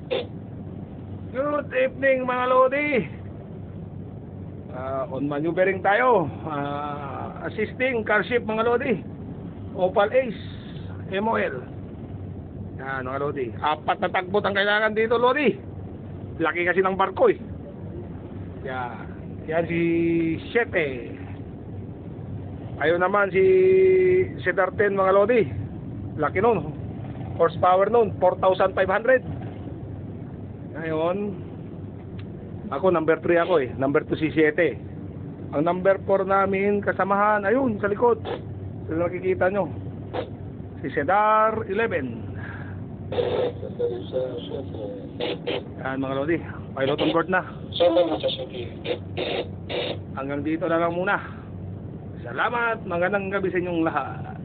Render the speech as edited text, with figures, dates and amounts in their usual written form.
Good evening mga Lodi. On maneuvering tayo. Assisting car ship mga Lodi. Opal Ace MOL. Yan mga Lodi. 4 na tagpot ang kailangan dito Lodi. Laki kasi ng barko eh. Yan si 7. Ayun naman si Cedar 10 mga Lodi. Laki nun. Horsepower nun 4,500. Ngayon, ako number 3 ako eh. Number 2 si 7. Ang number 4 namin kasamahan, ayun sa likod. So nakikita nyo. Si Cedar 11. Yan mga Lodi. Pilot on board na. Hanggang dito na lang muna. Salamat. Magandang gabi sa inyong lahat.